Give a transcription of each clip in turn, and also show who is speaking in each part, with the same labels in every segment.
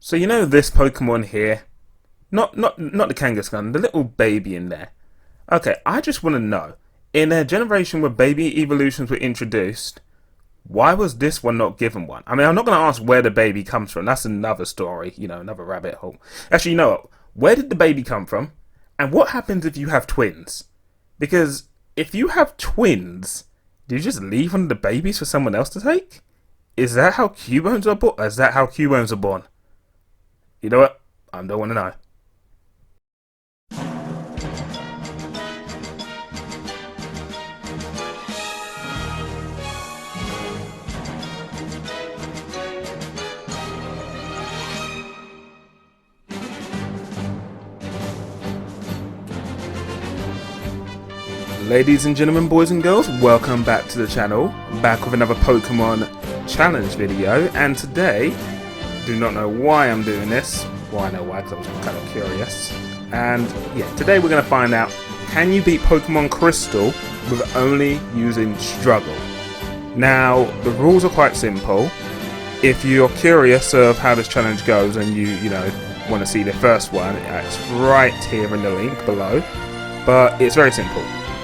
Speaker 1: So you know this Pokemon here? Not the Kangaskhan, the little baby in there. Okay, I just want to know, in a generation where baby evolutions were introduced, why was this one not given one? I mean, I'm not going to ask where the baby comes from. That's another story, another rabbit hole. Actually, you know what? Where did the baby come from? And what happens if you have twins? Because if you have twins, do you just leave one of the babies for someone else to take? Is that how Cubones are born? Is that how Cubones are born? You know what? I don't want to know. Ladies and gentlemen, boys and girls, welcome back to the channel. Back with another Pokemon challenge video, and today, do not know why I'm doing this. Well, I know why, because I was kind of curious. And yeah, today we're going to find out, can you beat Pokemon Crystal with only using Struggle? Now, the rules are quite simple. If you're curious of how this challenge goes and you want to see the first one, it's right here in the link below. But it's very simple.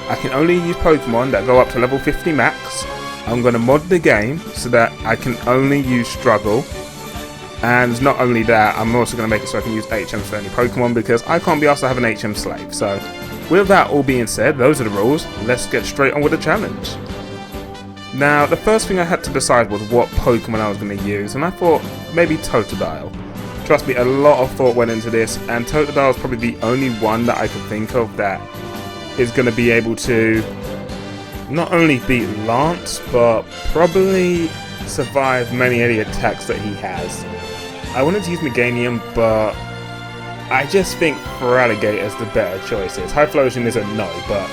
Speaker 1: I can only use Pokemon that go up to level 50 max. I'm going to mod the game so that I can only use Struggle. And not only that, I'm also going to make it so I can use HMs for any Pokemon, because I can't be asked to have an HM slave. So, with that all being said, those are the rules. Let's get straight on with the challenge. Now, the first thing I had to decide was what Pokemon I was going to use, and I thought maybe Totodile. Trust me, a lot of thought went into this, and Totodile is probably the only one that I could think of that is going to be able to not only beat Lance, but probably survive many of the attacks that he has. I wanted to use Meganium, but I just think Feraligatr is the better choices. Typhlosion is a no, but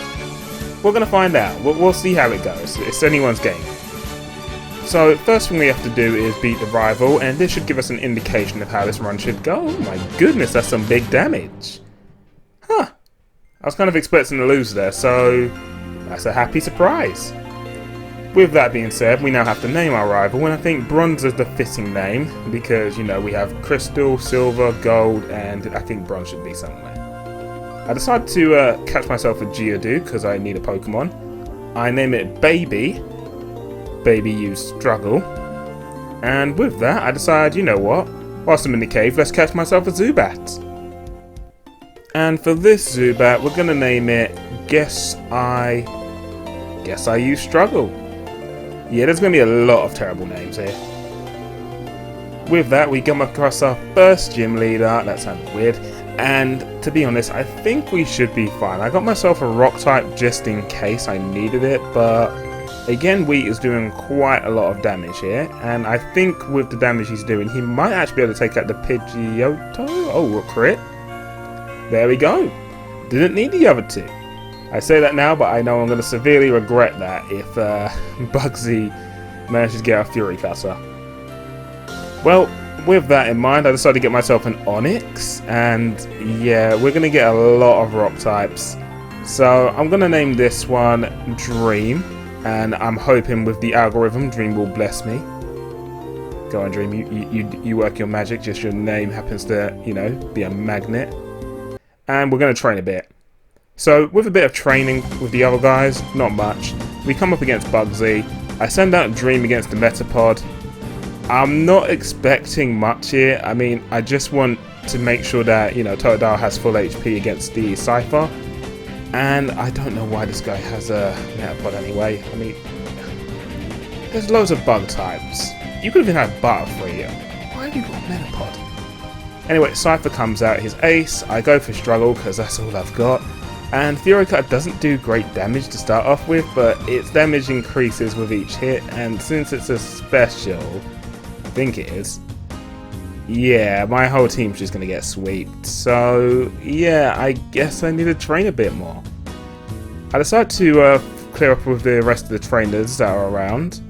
Speaker 1: we're going to find out. We'll see how it goes. It's anyone's game. So, first thing we have to do is beat the rival, and this should give us an indication of how this run should go. Oh my goodness, that's some big damage. Huh. I was kind of expecting to lose there, so that's a happy surprise. With that being said, we now have to name our rival, and I think Bronze is the fitting name, because, we have Crystal, Silver, Gold, and I think Bronze should be somewhere. I decided to catch myself a Geodude, because I need a Pokemon. I name it Baby. Baby used Struggle. And with that, I decide, you know what? Whilst I'm in the cave, let's catch myself a Zubat. And for this Zubat, we're going to name it Guess I Use Struggle. Yeah, there's going to be a lot of terrible names here. With that, we come across our first gym leader. That sounded weird. And to be honest, I think we should be fine. I got myself a rock type just in case I needed it, but again, Wheat is doing quite a lot of damage here. And I think with the damage he's doing, he might actually be able to take out the Pidgeotto. Oh, a crit. There we go. Didn't need the other two. I say that now, but I know I'm going to severely regret that if Bugsy manages to get a Fury Cutter. Well, with that in mind, I decided to get myself an Onix, and yeah, we're going to get a lot of rock types. So I'm going to name this one Dream, and I'm hoping with the algorithm, Dream will bless me. Go on, Dream, you work your magic, just your name happens to, be a magnet. And we're going to train a bit. So, with a bit of training with the other guys, not much, we come up against Bugsy. I send out Dream against the Metapod. I'm not expecting much here. I mean, I just want to make sure that, Totodile has full HP against the Cypher. And I don't know why this guy has a Metapod anyway. I mean, there's loads of bug types. You could have even had Butterfree. Why have you got Metapod? Anyway, Cypher comes out his Ace. I go for Struggle because that's all I've got. And Fury Cutter doesn't do great damage to start off with, but its damage increases with each hit. And since it's a special, I think it is, yeah, my whole team's just going to get swept. So, yeah, I guess I need to train a bit more. I decided to clear up with the rest of the trainers that are around.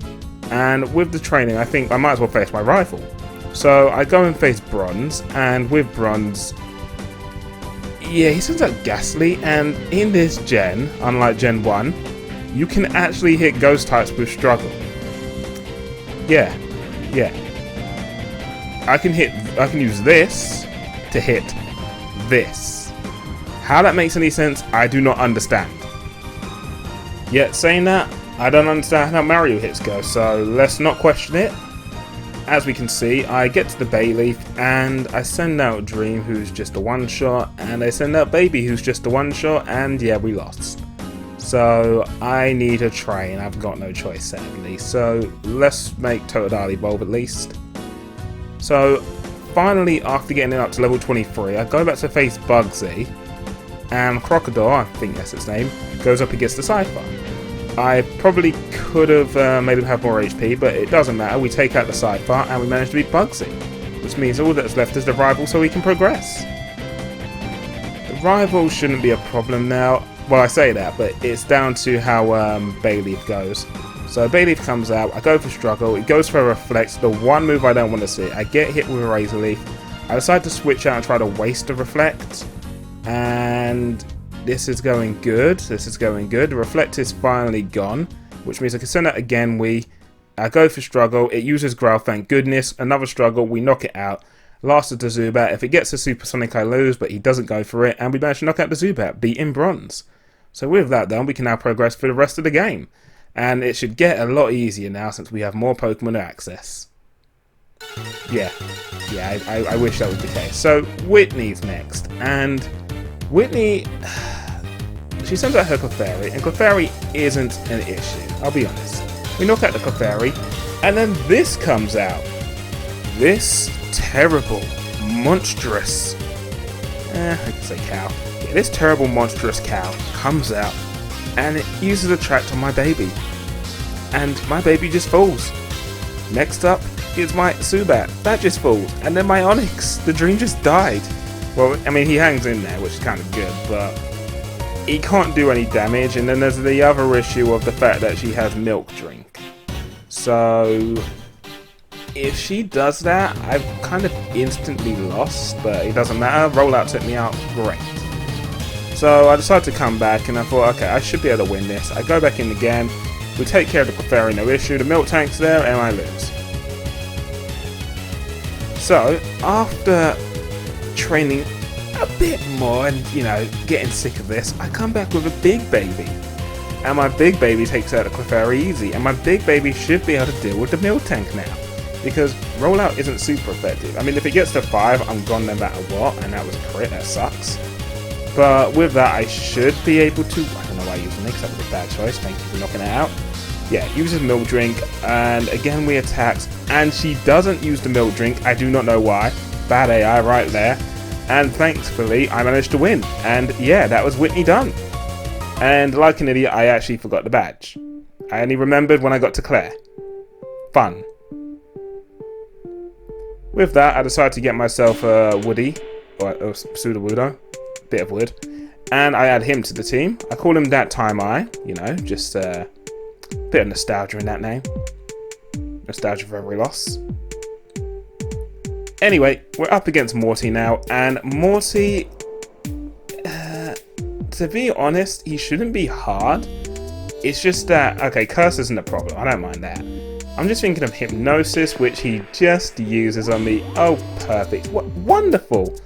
Speaker 1: And with the training, I think I might as well face my rival. So I go and face Bronze, and with Bronze, yeah, he sends out Ghastly, and in this gen, unlike Gen 1, you can actually hit Ghost types with Struggle. Yeah. I can use this to hit this. How that makes any sense, I do not understand. Yet saying that, I don't understand how Mario hits go, so let's not question it. As we can see, I get to the Bayleaf and I send out Dream, who's just a one-shot, and I send out Baby, who's just a one-shot, and yeah, we lost. So I need a train. I've got no choice, sadly. So let's make Totodile evolve at least. So finally, after getting it up to level 23, I go back to face Bugsy, and Crocodile, I think that's its name, goes up against the Cypher. I probably could have made him have more HP, but it doesn't matter. We take out the Cypher and we manage to beat Bugsy, which means all that's left is the rival so we can progress. The rival shouldn't be a problem now. Well, I say that, but it's down to how Bayleaf goes. So Bayleaf comes out, I go for Struggle, it goes for a Reflect, the one move I don't want to see. I get hit with a Razor Leaf. I decide to switch out and try to waste a Reflect, and this is going good. This is going good. The Reflect is finally gone, which means I can send out again. I go for Struggle. It uses Growl, thank goodness. Another Struggle. We knock it out. Last of the Zubat. If it gets a Supersonic, I lose, but he doesn't go for it. And we manage to knock out the Zubat, beating Bronze. So with that done, we can now progress for the rest of the game. And it should get a lot easier now since we have more Pokemon to access. Yeah, I wish that was the case. So Whitney's next. And Whitney, she sends out her Clefairy, and Clefairy isn't an issue, I'll be honest. We knock out the Clefairy, and then this comes out. This terrible, monstrous, I can say cow. Yeah, this terrible, monstrous cow comes out, and it uses a tract on my baby. And my baby just falls. Next up is my Zubat, that just falls. And then my Onix, the Dream just died. Well, I mean, he hangs in there, which is kind of good, but he can't do any damage. And then there's the other issue of the fact that she has Milk Drink. So if she does that, I've kind of instantly lost, but it doesn't matter. Rollout took me out great. So I decided to come back, and I thought, okay, I should be able to win this. I go back in again. We take care of the Clefairy, no issue. The Milk Tank's there, and I lose. So after training a bit more and, you know, getting sick of this, I come back with a big baby, and my big baby takes out the Clefairy easy, and my big baby should be able to deal with the Milk Tank now, because rollout isn't super effective. I mean, if it gets to 5, I'm gone no matter what, and that was a crit, that sucks. But with that, I should be able to, I don't know why I used the because that was a bad choice, thank you for knocking it out. Yeah, uses Milk Drink, and again we attack, and she doesn't use the Milk Drink, I do not know why. Bad AI right there. And thankfully, I managed to win. And yeah, that was Whitney done. And like an idiot, I actually forgot the badge. I only remembered when I got to Claire. Fun. With that, I decided to get myself a Woody, or a Sudowoodo, bit of wood, and I add him to the team. I call him That Time I, you know, just a bit of nostalgia in that name. Nostalgia for every loss. Anyway, we're up against Morty now, and Morty, to be honest, he shouldn't be hard. It's just that, okay, Curse isn't a problem, I don't mind that. I'm just thinking of Hypnosis, which he just uses on me. Oh, perfect. What wonderful.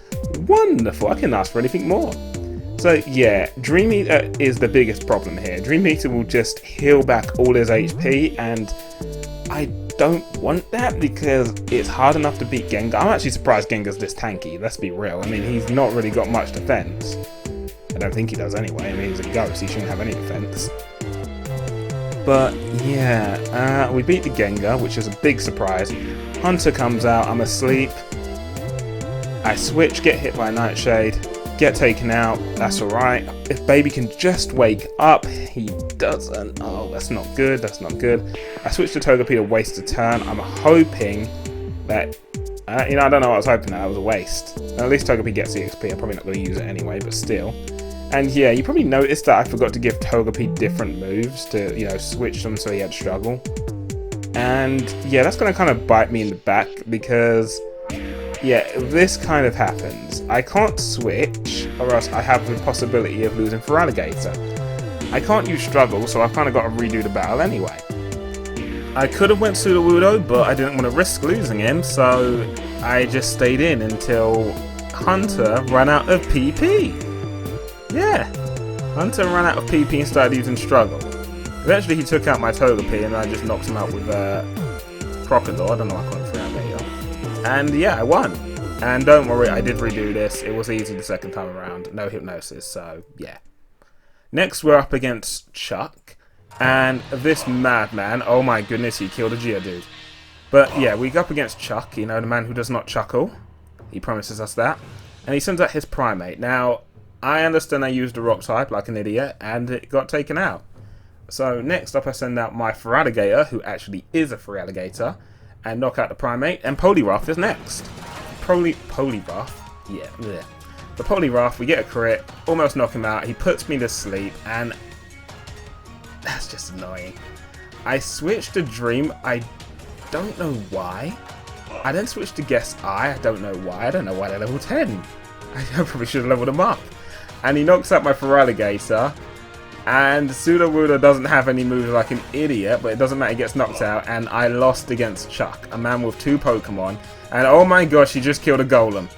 Speaker 1: Wonderful. I couldn't ask for anything more. So yeah, Dream Eater is the biggest problem here. Dream Eater will just heal back all his HP, and I don't want that because it's hard enough to beat Gengar. I'm actually surprised Gengar's this tanky, let's be real. I mean, he's not really got much defense. I don't think he does anyway. I mean, he's a ghost, he shouldn't have any defense. But yeah, we beat the Gengar, which is a big surprise. Hunter comes out, I'm asleep. I switch, get hit by a Nightshade, get taken out, that's alright. If Baby can just wake up, he doesn't. Oh, that's not good, that's not good. I switch to Togepi to waste a turn. I'm hoping that, you know, I don't know what I was hoping that was a waste. At least Togepi gets the XP, I'm probably not going to use it anyway, but still. And yeah, you probably noticed that I forgot to give Togepi different moves to, you know, switch them so he had struggle. And yeah, that's going to kind of bite me in the back because, yeah, this kind of happens. I can't switch, or else I have the possibility of losing for Alligator. I can't use Struggle, so I've kind of got to redo the battle anyway. I could have went Sudowoodo, but I didn't want to risk losing him, so I just stayed in until Hunter ran out of PP. Yeah, Hunter ran out of PP and started using Struggle. Eventually he took out my Togepi and I just knocked him out with Crocodile. I don't know why I call it Free. And yeah, I won. And don't worry, I did redo this. It was easy the second time around. No hypnosis, so yeah. Next we're up against Chuck. And this madman, oh my goodness, he killed a Geodude. But yeah, we go up against Chuck, you know, the man who does not chuckle. He promises us that. And he sends out his Primate. Now, I understand I used a Rock type like an idiot, and it got taken out. So next up I send out my Feraligatr, who actually is a Feraligatr, and knock out the Primate, and Poliwrath is next. Poliwrath? Yeah, bleh. The Poliwrath, we get a crit, almost knock him out, he puts me to sleep, and that's just annoying. I switched to Dream, I don't know why. I then switched to Guess I don't know why. I don't know why they're level 10. I probably should have leveled them up. And he knocks out my Feraligatr, and Sudowoodo doesn't have any moves like an idiot, but it doesn't matter, he gets knocked out, and I lost against Chuck, a man with 2 Pokemon, and oh my gosh, he just killed a Golem.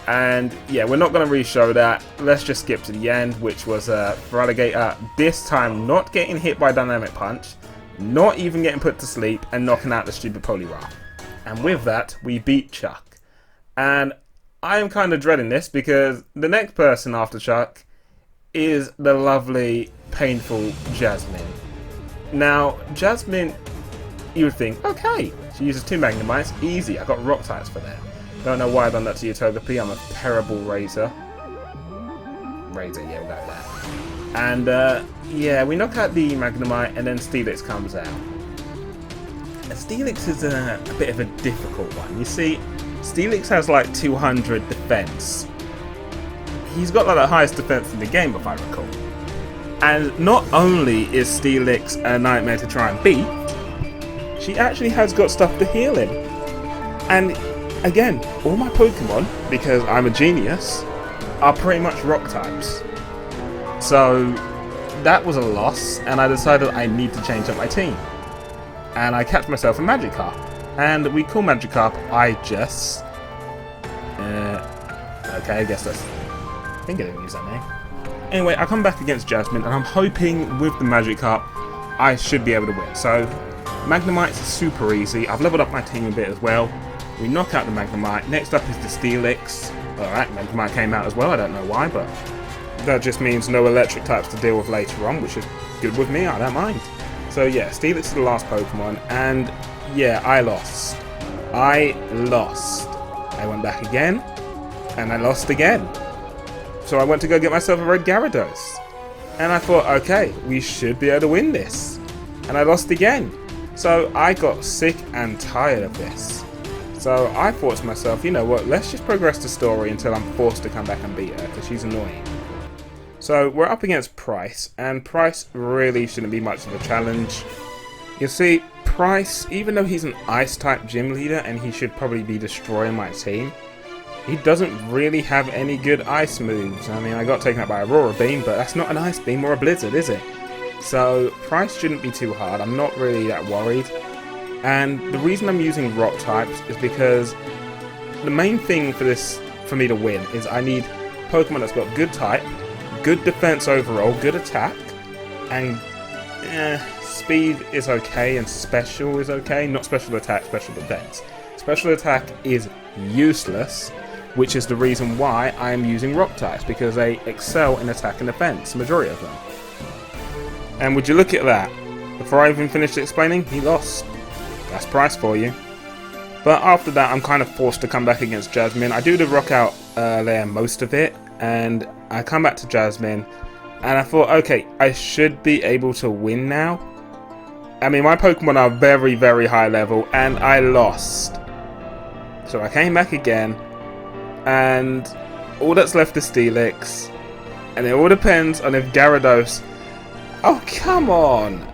Speaker 1: And yeah, we're not going to re-show that. Let's just skip to the end, which was Feraligatr this time not getting hit by Dynamic Punch, not even getting put to sleep, and knocking out the stupid Poliwrath. And with that, we beat Chuck. And I am kind of dreading this because the next person after Chuck is the lovely, painful Jasmine. Now, Jasmine, you would think, okay, she uses 2 Magnemites, easy, I got Rock types for that. Don't know why I've done that to your Togepi, I'm a terrible Razor. Razor, yeah, we'll go with that. And, yeah, we knock out the Magnemite and then Steelix comes out. Steelix is a bit of a difficult one. You see, Steelix has like 200 defense. He's got like the highest defense in the game, if I recall. And not only is Steelix a nightmare to try and beat, she actually has got stuff to heal him. And again, all my Pokemon, because I'm a genius, are pretty much Rock types. So that was a loss, and I decided I need to change up my team. And I catch myself a Magikarp. And we call Magikarp I-Jess. Okay, I guess that's... I think I didn't use that name. Anyway, I come back against Jasmine, and I'm hoping with the Magikarp I should be able to win. So, Magnemite's super easy. I've leveled up my team a bit as well. We knock out the Magnemite. Next up is the Steelix. Alright, Magnemite came out as well. I don't know why, but that just means no electric types to deal with later on, which is good with me. I don't mind. So yeah, Steelix is the last Pokemon, and yeah, I lost. I went back again, and I lost again. So I went to go get myself a red Gyarados. And I thought, okay, we should be able to win this. And I lost again. So I got sick and tired of this. So I thought to myself, you know what, let's just progress the story until I'm forced to come back and beat her, because she's annoying. So we're up against Price, and Price really shouldn't be much of a challenge. You see, Price, even though he's an Ice-type gym leader and he should probably be destroying my team, he doesn't really have any good Ice moves. I mean, I got taken out by Aurora Beam, but that's not an Ice Beam or a Blizzard, is it? So Price shouldn't be too hard. I'm not really that worried. And the reason I'm using Rock types is because the main thing for me to win is I need Pokemon that's got good type, good defense overall, good attack, and speed is okay, and special is okay. Not special attack, special defense. Special attack is useless, which is the reason why I am using Rock types, because they excel in attack and defense, majority of them. And would you look at that? Before I even finished explaining, he lost. That's Price for you. But after that, I'm kind of forced to come back against Jasmine. I do the Rock out layer most of it, and I come back to Jasmine, and I thought, okay, I should be able to win now. I mean, my Pokemon are very, very high level, and I lost. So I came back again, and all that's left is Steelix, and it all depends on if Gyarados... Oh, come on!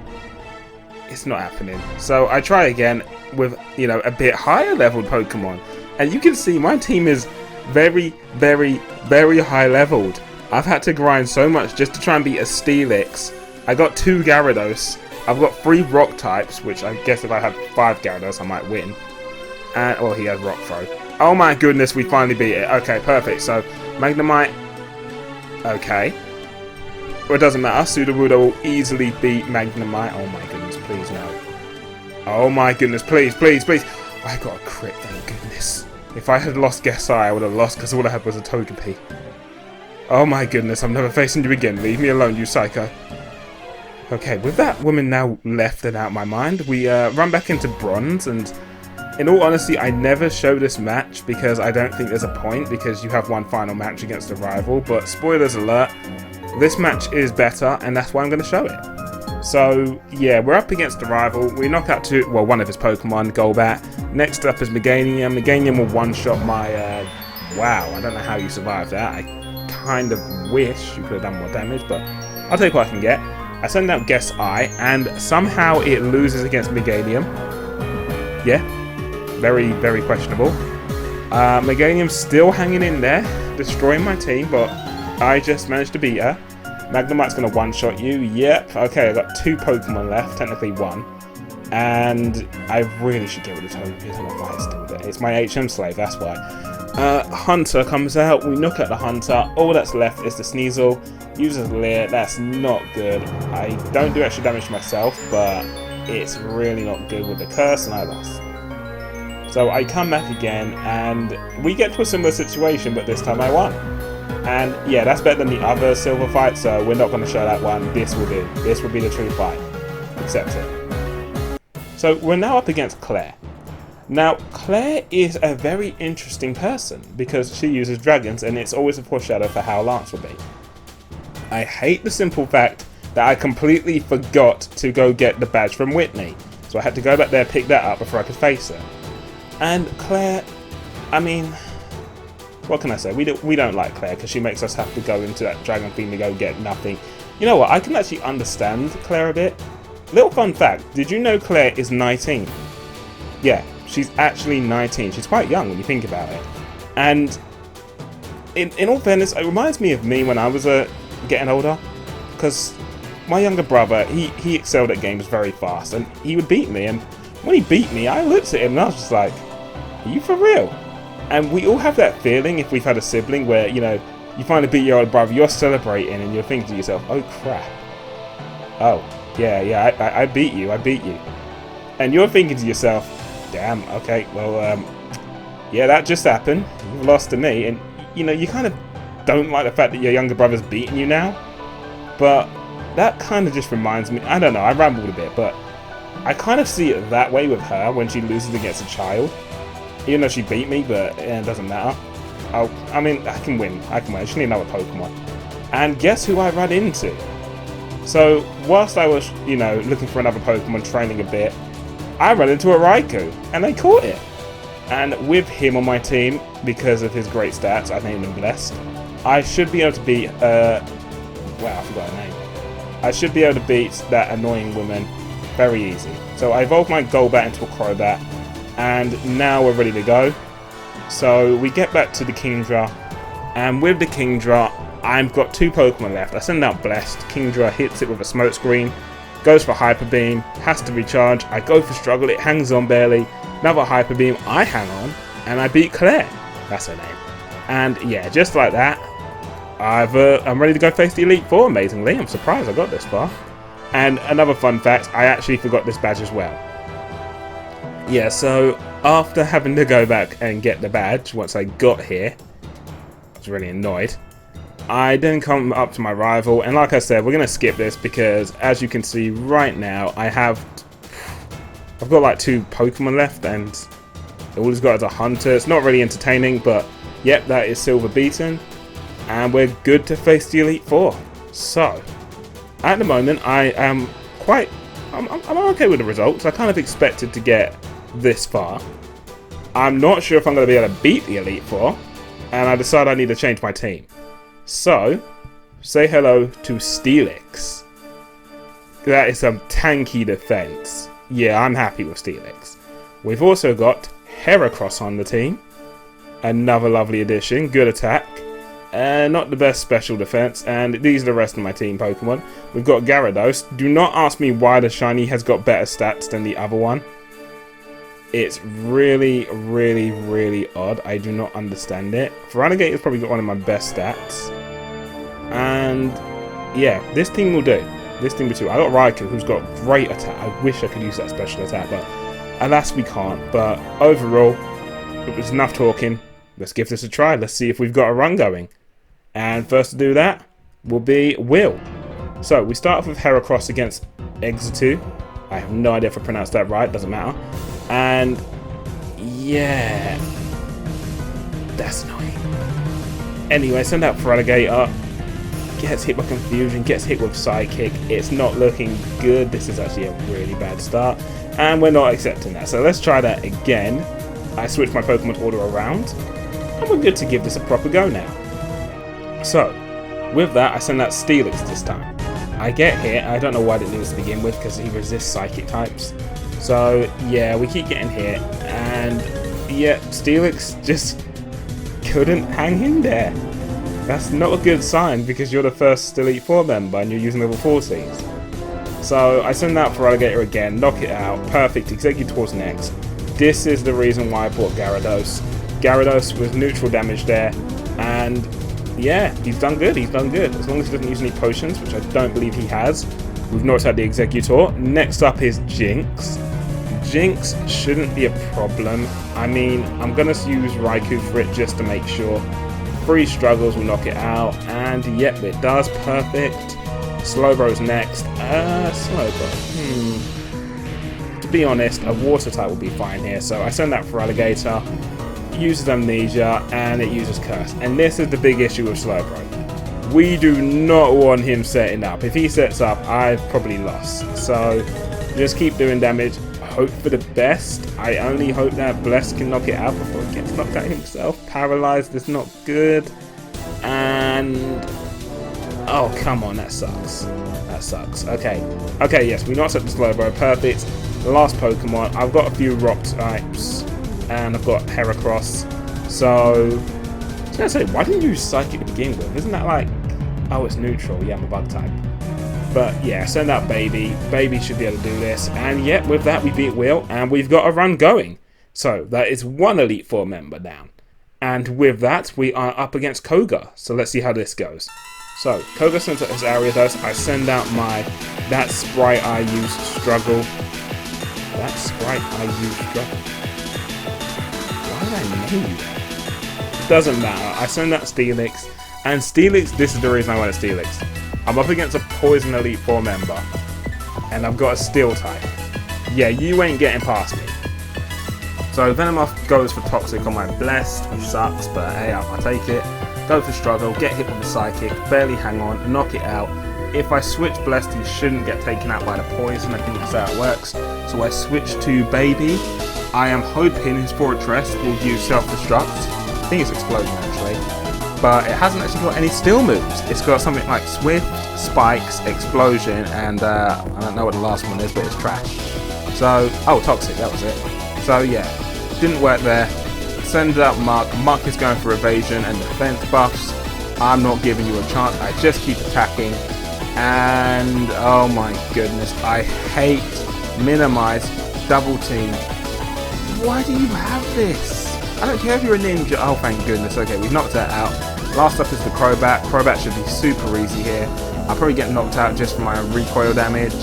Speaker 1: It's not happening. So I try again with, you know, a bit higher leveled Pokemon, and you can see my team is very, very, very high leveled. I've had to grind so much just to try and beat a Steelix. I got 2 Gyarados. I've got 3 Rock types, which I guess if I had 5 Gyarados I might win. And, well, he has Rock Throw. Oh my goodness, we finally beat it. Okay, perfect. So, Magnemite. Okay. Well, it doesn't matter. Sudowoodo will easily beat Magnemite. Oh my goodness, please no. Oh my goodness, please, please, please. I got a crit, thank goodness. If I had lost Guess I would have lost because all I had was a Togepi. Oh my goodness, I'm never facing you again. Leave me alone, you psycho. Okay, with that woman now left and out of my mind, we run back into Bronze, and in all honesty, I never show this match because I don't think there's a point, because you have one final match against a rival, but spoilers alert, this match is better, and that's why I'm going to show it. So, yeah, we're up against a rival. We knock out one of his Pokemon, Golbat. Next up is Meganium. Meganium will one-shot my, wow, I don't know how you survived that. I kind of wish you could have done more damage, but I'll take what I can get. I send out Guess I, and somehow it loses against Meganium. Yeah, very, very questionable. Meganium's still hanging in there, destroying my team, but I just managed to beat her. Magnemite's going to one-shot you. Yep. Okay, I've got 2 Pokemon left, technically 1. And I really should get rid of Togepi. I don't know why it's still there. It's my HM slave, that's why. Hunter comes out. We knock out the Hunter. All that's left is the Sneasel. Uses Leer. That's not good. I don't do extra damage to myself, but it's really not good with the curse, and I lost. So I come back again, and we get to a similar situation, but this time I won. And yeah, that's better than the other silver fight, so we're not going to show that one. This will do. This will be the true fight. Accept it. So we're now up against Claire. Now, Claire is a very interesting person because she uses dragons, and it's always a foreshadow for how Lance will be. I hate the simple fact that I completely forgot to go get the badge from Whitney. So I had to go back there, pick that up before I could face her. And Claire, I mean, what can I say? We don't like Claire because she makes us have to go into that dragon thing to go get nothing. You know what? I can actually understand Claire a bit. Little fun fact, did you know Claire is 19? Yeah, she's actually 19. She's quite young when you think about it. And in all fairness, it reminds me of me when I was getting older. Because my younger brother, he excelled at games very fast. And he would beat me. And when he beat me, I looked at him and I was just like, are you for real? And we all have that feeling if we've had a sibling where, you know, you finally beat your older brother, you're celebrating and you're thinking to yourself, oh crap. Oh, yeah, I beat you. And you're thinking to yourself, damn, okay, well, yeah, that just happened. You've lost to me. And, you know, you kind of don't like the fact that your younger brother's beating you now. But that kind of just reminds me, I don't know, I rambled a bit, but I kind of see it that way with her when she loses against a child. Even though she beat me, but it doesn't matter. I mean, I can win. I just need another Pokemon. And guess who I ran into? So, whilst I was, you know, looking for another Pokemon, training a bit, I ran into a Raikou, and they caught it. And with him on my team, because of his great stats, I named him Blessed, I should be able to beat, wow, I forgot her name. I should be able to beat that annoying woman very easy. So I evolved my Golbat into a Crobat, and now we're ready to go. So we get back to the Kingdra, and with the Kingdra, I've got 2 Pokemon left. I send out Blessed. Kingdra hits it with a smoke screen, goes for Hyper Beam, has to recharge. I go for Struggle, it hangs on barely. Another Hyper Beam, I hang on, and I beat Claire. That's her name. And yeah, just like that, I'm ready to go face the Elite Four. Amazingly, I'm surprised I got this far. And another fun fact, I actually forgot this badge as well. Yeah, so after having to go back and get the badge, once I got here, I was really annoyed. I then come up to my rival, and like I said, we're going to skip this because, as you can see right now, I've got like 2 Pokemon left, and all he's got is a Hunter. It's not really entertaining, but yep, that is Silver beaten, and we're good to face the Elite Four. So, at the moment, I'm okay with the results. I kind of expected to get this far. I'm not sure if I'm going to be able to beat the Elite Four, and I decided I need to change my team. So, say hello to Steelix. That is some tanky defense. Yeah, I'm happy with Steelix. We've also got Heracross on the team. Another lovely addition. Good attack. Not the best special defense. And these are the rest of my team Pokemon. We've got Gyarados. Do not ask me why the shiny has got better stats than the other one. It's really, really, really odd. I do not understand it. Feraligatr has probably got one of my best stats. And yeah, this team will do. This team will do. I got Raikou, who's got great attack. I wish I could use that special attack, but alas we can't. But overall, it was enough talking. Let's give this a try. Let's see if we've got a run going. And first to do that will be Will. So we start off with Heracross against Exetu. I have no idea if I pronounced that right, doesn't matter. And yeah, that's annoying. Anyway, send out Feraligatr. Gets hit by Confusion, gets hit with Psychic. It's not looking good. This is actually a really bad start. And we're not accepting that. So let's try that again. I switch my Pokemon order around. And we're good to give this a proper go now. So, with that, I send out Steelix this time. I get hit. I don't know why it needs to begin with, because he resists Psychic types. So, yeah, we keep getting hit. And, yeah, Steelix just couldn't hang in there. That's not a good sign, because you're the first Elite Four member and you're using level 40s. So, I send out Feraligatr again, knock it out. Perfect. Executor's next. This is the reason why I bought Gyarados. Gyarados was neutral damage there. And yeah, he's done good, he's done good. As long as he doesn't use any potions, which I don't believe he has. We've knocked out the Executor. Next up is Jinx. Jinx shouldn't be a problem. I mean, I'm going to use Raikou for it just to make sure. 3 struggles will knock it out. And yep, it does. Perfect. Slowbro's next. Slowbro. To be honest, a water type will be fine here. So I send that for Alligator. Uses Amnesia, and it uses Curse. And this is the big issue with Slowbro. We do not want him setting up. If he sets up, I've probably lost. So just keep doing damage. Hope for the best. I only hope that Bless can knock it out before he gets knocked out himself. Paralyzed is not good. And oh, come on, that sucks. That sucks. Okay. Okay, yes, we knocked out the Slowbro. Perfect. Last Pokemon. I've got a few rock types. And I've got Heracross. So, I was going to say, why didn't you use Psychic to begin with? Isn't that like, oh, it's neutral. Yeah, I'm a bug type. But yeah, send out Baby. Baby should be able to do this. And yeah, with that, we beat Will. And we've got a run going. So, that is 1 Elite Four member down. And with that, we are up against Koga. So, let's see how this goes. So, Koga sends out his Ariados. I send out my That Sprite I Used Struggle. That Sprite I Used Struggle. Why did I name you that? Doesn't matter. I send out Steelix. And Steelix, this is the reason I want a Steelix. I'm up against a Poison Elite Four member. And I've got a Steel type. Yeah, you ain't getting past me. So Venomoth goes for Toxic on my Blessed, which sucks, but hey, I'll take it. Go for Struggle, get hit with the Psychic, barely hang on, knock it out. If I switch Blessed, he shouldn't get taken out by the Poison. I think that's how it works. So I switch to Baby. I am hoping his Fortress will use Self-Destruct. I think it's Explosion actually. But it hasn't actually got any Steel moves. It's got something like Swift, Spikes, Explosion, and I don't know what the last one is, but it's trash. So, oh, Toxic, that was it. So yeah, didn't work there. Send out Muck. Muck is going for Evasion and Defense buffs. I'm not giving you a chance. I just keep attacking. And oh my goodness, I hate Minimize, Double Team. Why do you have this? I don't care if you're a ninja. Oh, thank goodness. Okay, we've knocked that out. Last up is the Crobat. Crobat should be super easy here. I'll probably get knocked out just for my recoil damage.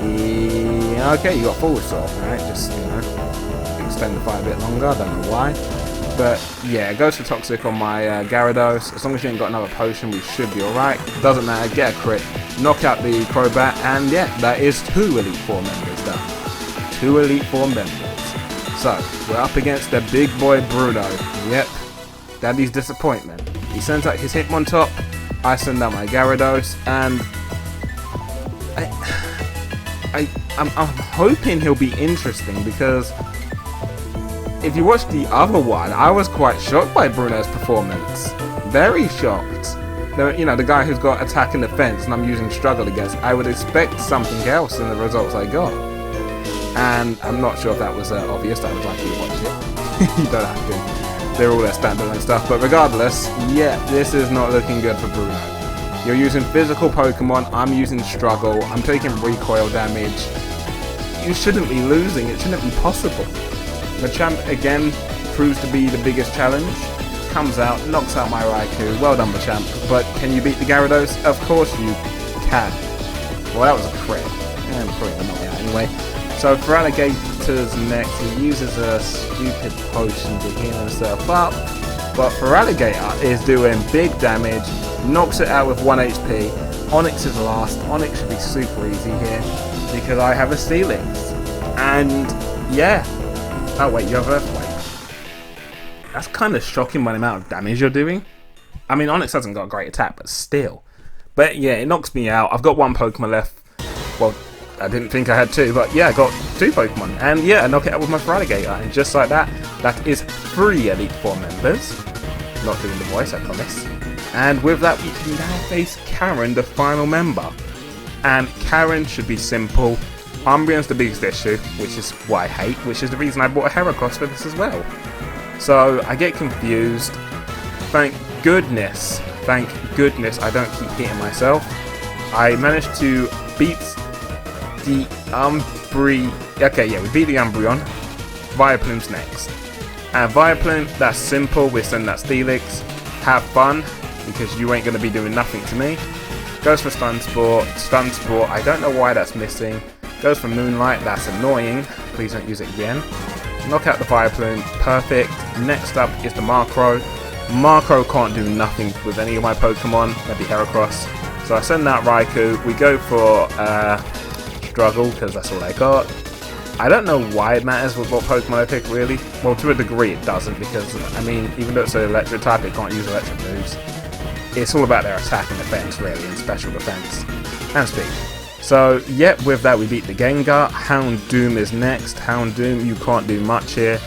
Speaker 1: Yeah, okay, you got Forward Saw. Alright, just, you know, extend the fight a bit longer. I don't know why. But yeah, it goes for Toxic on my Gyarados. As long as you ain't got another potion, we should be alright. Doesn't matter, get a crit. Knock out the Crobat. And yeah, that is 2 Elite Four members done. 2 Elite Four members. So, we're up against the big boy Bruno. Yep, Daddy's disappointment. He sends out his Hitmontop, I send out my Gyarados, and I'm hoping he'll be interesting, because if you watch the other one, I was quite shocked by Bruno's performance. Very shocked. You know, the guy who's got attack and defense, and I'm using Struggle against, I would expect something else in the results I got. And I'm not sure if that was obvious. I would like you to watch it. You don't have to. They're all their standalone stuff. But regardless, yeah, this is not looking good for Bruno. You're using physical Pokemon. I'm using Struggle. I'm taking recoil damage. You shouldn't be losing. It shouldn't be possible. Machamp again proves to be the biggest challenge. Comes out, knocks out my Raikou. Well done, Machamp. But can you beat the Gyarados? Of course you can. Well, that was a crit. And probably not knock me out anyway. So for Alligator's next, he uses a stupid potion to heal himself up. But for Alligator is doing big damage, knocks it out with 1 HP. Onix is last. Onix should be super easy here because I have a Steelix. And yeah. Oh wait, you have Earthquake. That's kind of shocking by the amount of damage you're doing. I mean, Onix hasn't got a great attack, but still. But yeah, it knocks me out. I've got 1 Pokemon left. Well, I didn't think I had 2, but yeah, I got 2 Pokemon. And yeah, I knock it out with my Feraligatr. And just like that, that is 3 Elite Four members. Not doing the voice, I promise. And with that, we can now face Karen, the final member. And Karen should be simple. Umbreon's the biggest issue, which is what I hate, which is the reason I bought a Heracross for this as well. So I get confused. Thank goodness I don't keep hitting myself. I managed to beat the Okay, yeah, we beat the Umbreon. Vileplume's next. And Vileplume, that's simple. We send that Steelix. Have fun, because you ain't going to be doing nothing to me. Goes for Stun Sport. Stun Sport, I don't know why that's missing. Goes for Moonlight, that's annoying. Please don't use it again. Knock out the Vileplume, perfect. Next up is the Markrow. Markrow can't do nothing with any of my Pokemon, maybe Heracross. So I send out Raikou. We go for Struggle, because that's all I got. I don't know why it matters with what Pokemon I pick, really. Well, to a degree it doesn't, because, I mean, even though it's an electric type, it can't use electric moves. It's all about their attack and defense, really, and special defense. And speed. So, yeah, with that we beat the Gengar. Houndoom is next. Houndoom, you can't do much here.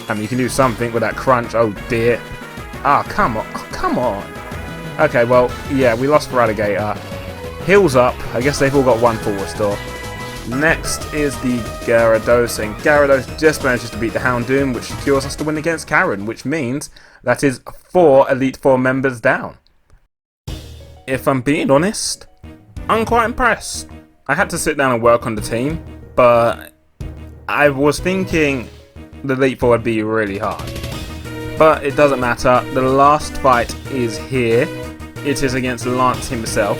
Speaker 1: I mean, you can do something with that Crunch. Oh, dear. Ah, come on. Oh, come on. Okay, well, yeah, we lost for Alligator. Heals up. I guess they've all got 1 full restore. Next is the Gyarados, and Gyarados just manages to beat the Houndoom, which secures us to win against Karen, which means that is 4 Elite Four members down. If I'm being honest, I'm quite impressed. I had to sit down and work on the team, but I was thinking the Elite Four would be really hard. But it doesn't matter. The last fight is here. It is against Lance himself,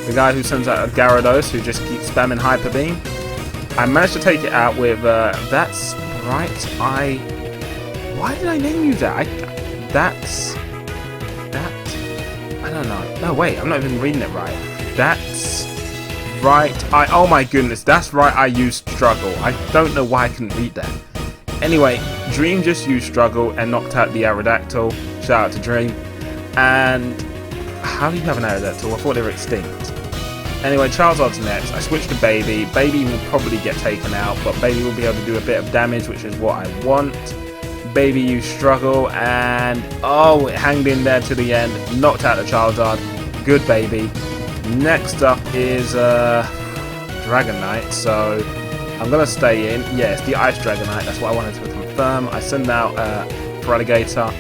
Speaker 1: the guy who sends out a Gyarados who just keeps spamming Hyper Beam. I managed to take it out with that's right. Why did I name you that? I don't know. No, wait, I'm not even reading it right. That's right. Oh my goodness, that's right. I used Struggle. I don't know why I couldn't read that. Anyway, Dream just used Struggle and knocked out the Aerodactyl. Shout out to Dream. And how do you have an Aerodactyl? I thought they were extinct. Anyway, Charizard's next. I switched to Baby. Baby will probably get taken out, but Baby will be able to do a bit of damage, which is what I want. Baby used Struggle, and oh, it hanged in there to the end. Knocked out the Charizard. Good Baby. Next up is Dragonite, so I'm going to stay in. Yeah, it's the Ice Dragonite. That's what I wanted to confirm. I send out Feraligatr.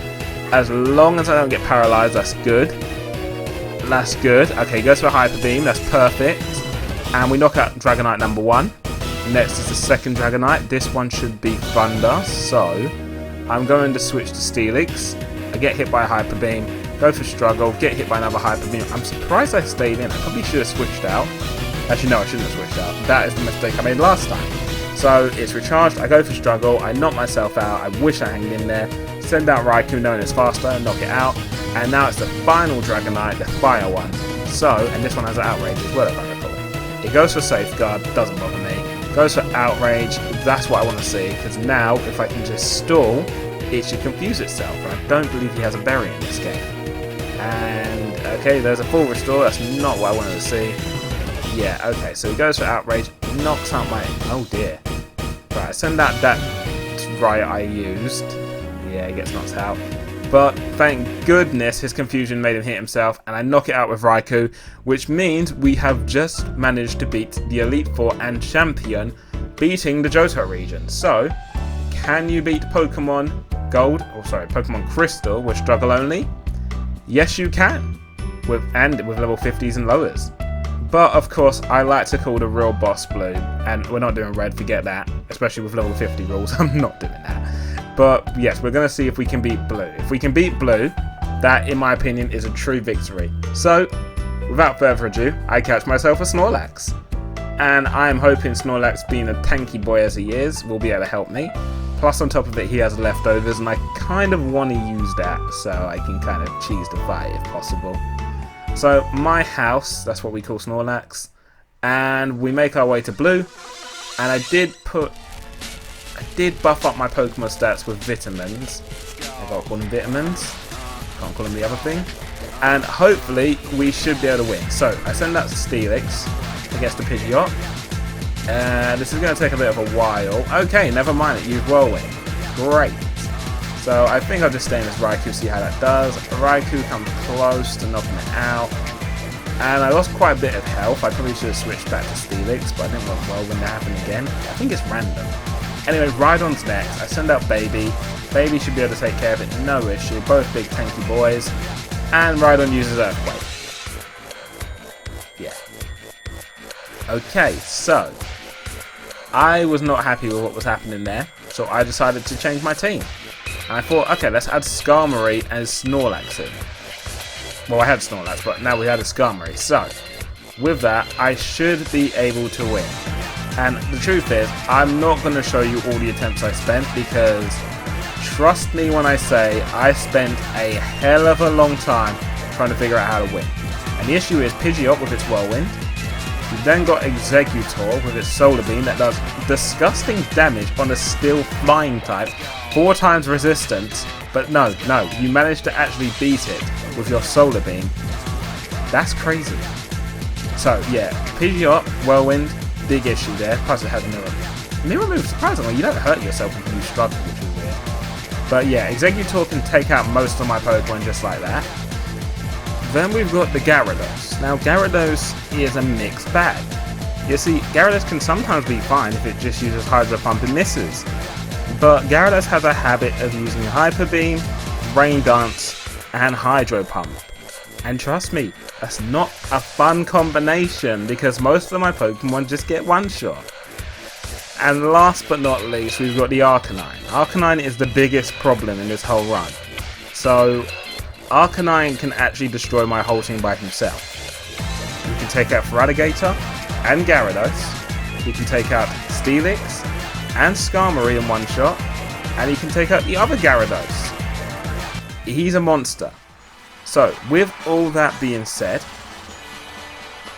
Speaker 1: As long as I don't get paralyzed, that's good. That's good. Okay, goes for Hyper Beam. That's perfect. And we knock out Dragonite number 1. Next is the second Dragonite. This one should be Thunder. So I'm going to switch to Steelix. I get hit by a Hyper Beam. Go for Struggle. Get hit by another Hyper Beam. I'm surprised I stayed in. I probably should have switched out. Actually, no, I shouldn't have switched out. That is the mistake I made last time. So it's recharged. I go for Struggle. I knock myself out. I wish I hanged in there. Send out Raikou knowing it's faster. Knock it out. And now it's the final Dragonite, the fire one. So, and this one has an Outrage as well, if I recall. It goes for Safeguard, doesn't bother me. Goes for Outrage, that's what I want to see, because now, if I can just stall, it should confuse itself, and I don't believe he has a Berry in this game. And, okay, there's a full restore, that's not what I wanted to see. Yeah, okay, so he goes for Outrage, knocks out my... oh dear. Right, send that right I used. Yeah, he gets knocked out. But thank goodness his confusion made him hit himself, and I knock it out with Raikou, which means we have just managed to beat the Elite Four and Champion, beating the Johto region. So, can you beat Pokemon Gold, Pokemon Crystal with Struggle only? Yes, you can, with level 50s and lowers. But of course, I like to call the real boss Blue, and we're not doing red, forget that. especially with level 50 rules. I'm not doing that. But yes, we're going to see if we can beat Blue. If we can beat Blue, that, in my opinion, is a true victory. So, without further ado, I catch myself a Snorlax. And I am hoping Snorlax, being a tanky boy as he is, will be able to help me. Plus, on top of it, he has leftovers, and I kind of want to use that so I can kind of cheese the fight if possible. So, my house, that's what we call Snorlax. And we make our way to Blue. And I did buff up my Pokemon stats with vitamins. I gotta call them vitamins. Can't call them the other thing. And hopefully we should be able to win. So I send out Steelix against the Pidgeot. This is going to take a bit of a while. Okay, never mind it. Used Whirlwind. Great. So I think I'll just stay in this Raikou, see how that does. Raikou comes close to knocking it out. And I lost quite a bit of health. I probably should have switched back to Steelix, but I didn't want Whirlwind to happen again. I think it's random. Anyway, Rhydon's next. I send out Baby. Baby should be able to take care of it, no issue. Both big tanky boys. And Rhydon uses Earthquake. Yeah. Okay, so I was not happy with what was happening there, so I decided to change my team. And I thought, okay, let's add Skarmory and Snorlax in. Well, I had Snorlax, but now we had a Skarmory. So, with that, I should be able to win. And the truth is, I'm not going to show you all the attempts I spent because, trust me when I say, I spent a hell of a long time trying to figure out how to win. And the issue is Pidgeot with its Whirlwind. You've then got Exeggutor with its Solar Beam that does disgusting damage on a still flying type, 4 times resistance. But no, you managed to actually beat it with your Solar Beam. That's crazy. So yeah, Pidgeot, Whirlwind, big issue there. Plus it has a Mirror Move. Mirror Move, surprisingly, you don't hurt yourself if you struggle, which is weird. But yeah, Exeggutor can take out most of my Pokemon just like that. Then we've got the Gyarados. Now Gyarados is a mixed bag. You see, Gyarados can sometimes be fine if it just uses Hydro Pump and misses. But Gyarados has a habit of using Hyper Beam, Rain Dance, and Hydro Pump. And trust me, that's not a fun combination because most of my Pokemon just get one shot. And last but not least, we've got the Arcanine. Arcanine is the biggest problem in this whole run. So, Arcanine can actually destroy my whole team by himself. We can take out Feraligatr and Gyarados. We can take out Steelix and Skarmory in one shot. And he can take out the other Gyarados. He's a monster. So, with all that being said,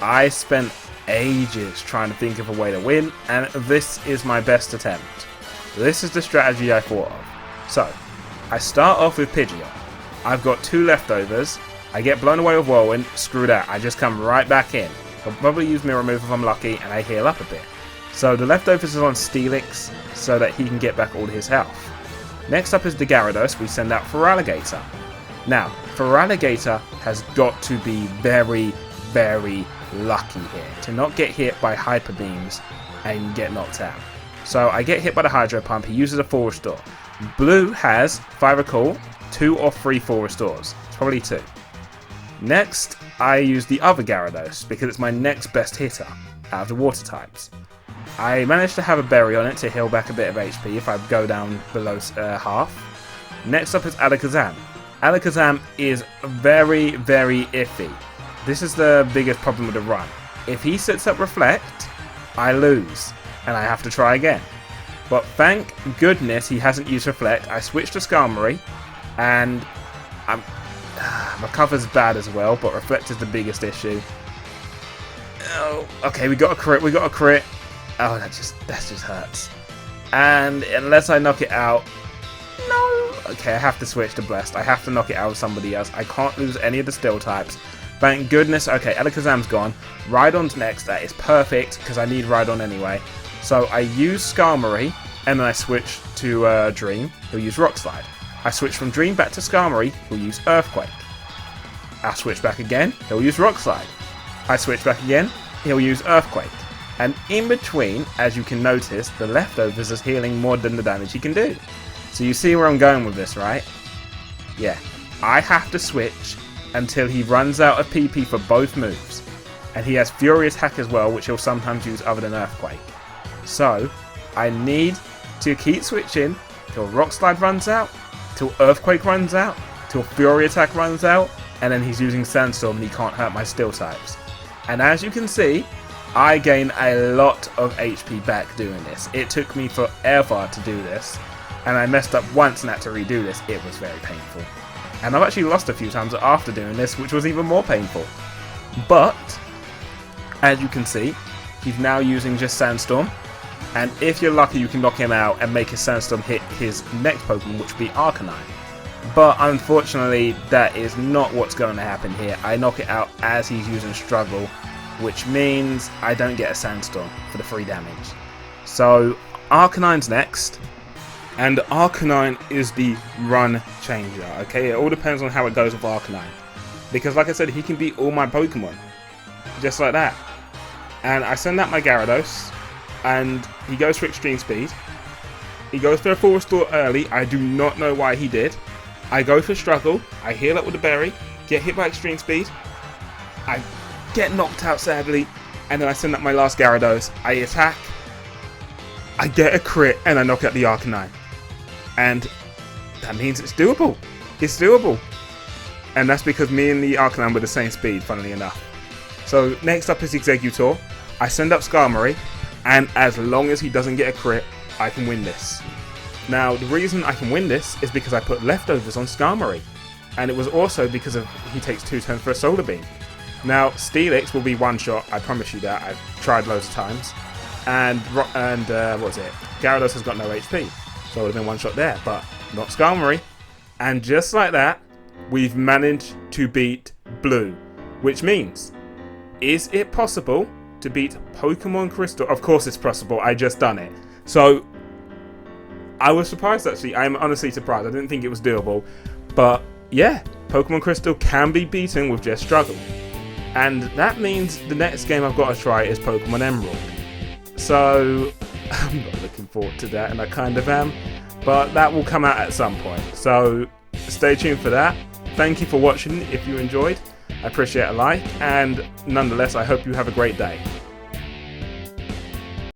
Speaker 1: I spent ages trying to think of a way to win, and this is my best attempt. This is the strategy I thought of. So, I start off with Pidgeot. I've got 2 leftovers. I get blown away with Whirlwind. Screw that. I just come right back in. I'll probably use Mirror Move if I'm lucky, and I heal up a bit. So the leftovers is on Steelix, so that he can get back all his health. Next up is the Gyarados. We send out Feraligatr. Now, Feraligatr has got to be very, very lucky here to not get hit by Hyper Beams and get knocked out. So I get hit by the Hydro Pump. He uses a Full Restore. Blue has, if I recall, 2 or 3 Full Restores. It's probably 2. Next, I use the other Gyarados because it's my next best hitter out of the water types. I managed to have a berry on it to heal back a bit of HP if I go down below half. Next up is Alakazam. Alakazam is very, very iffy. This is the biggest problem with the run. If he sets up Reflect, I lose, and I have to try again. But thank goodness he hasn't used Reflect. I switched to Skarmory, and my cover's bad as well, but Reflect is the biggest issue. Oh, okay, we got a crit. Oh, that just hurts. And unless I knock it out, no. Okay, I have to switch to Blessed. I have to knock it out with somebody else. I can't lose any of the Steel types. Thank goodness. Okay, Alakazam's gone. Rhydon's next. That is perfect, because I need Rhydon anyway. So I use Skarmory, and then I switch to Dream, who'll use Rock Slide. I switch from Dream back to Skarmory, who'll use Earthquake. I switch back again, he'll use Rock Slide. I switch back again, he'll use Earthquake. And in between, as you can notice, the leftovers is healing more than the damage he can do. So you see where I'm going with this, right? Yeah, I have to switch until he runs out of PP for both moves. And he has Furious Hack as well, which he'll sometimes use other than Earthquake. So, I need to keep switching till Rock Slide runs out, till Earthquake runs out, till Fury Attack runs out, and then he's using Sandstorm and he can't hurt my Steel types. And as you can see, I gain a lot of HP back doing this. It took me forever to do this, and I messed up once and had to redo this. It was very painful. And I've actually lost a few times after doing this, which was even more painful. But, as you can see, he's now using just Sandstorm. And if you're lucky, you can knock him out and make his Sandstorm hit his next Pokemon, which would be Arcanine. But unfortunately, that is not what's going to happen here. I knock it out as he's using Struggle, which means I don't get a Sandstorm for the 3 damage. So, Arcanine's next. And Arcanine is the run changer, okay? It all depends on how it goes with Arcanine. Because like I said, he can beat all my Pokemon. Just like that. And I send out my Gyarados, and he goes for Extreme Speed. He goes for a Full Restore early. I do not know why he did. I go for Struggle. I heal up with a Berry. Get hit by Extreme Speed. I get knocked out sadly. And then I send out my last Gyarados. I attack. I get a crit, and I knock out the Arcanine. And that means it's doable. It's doable. And that's because me and the Arcanine were the same speed, funnily enough. So next up is Exeggutor. I send up Skarmory, and as long as he doesn't get a crit, I can win this. Now, the reason I can win this is because I put leftovers on Skarmory. And it was also because of he takes 2 turns for a Solar Beam. Now, Steelix will be one shot, I promise you that. I've tried loads of times. And what was it? Gyarados has got no HP. So it would have been one shot there, but not Skarmory. And just like that, we've managed to beat Blue. Which means, is it possible to beat Pokemon Crystal? Of course it's possible, I just done it. So, I was surprised actually, I'm honestly surprised. I didn't think it was doable. But yeah, Pokemon Crystal can be beaten with just Struggle. And that means the next game I've got to try is Pokemon Emerald. So, I'm not looking forward to that, and I kind of am. But that will come out at some point. So, stay tuned for that. Thank you for watching if you enjoyed. I appreciate a like, and nonetheless, I hope you have a great day.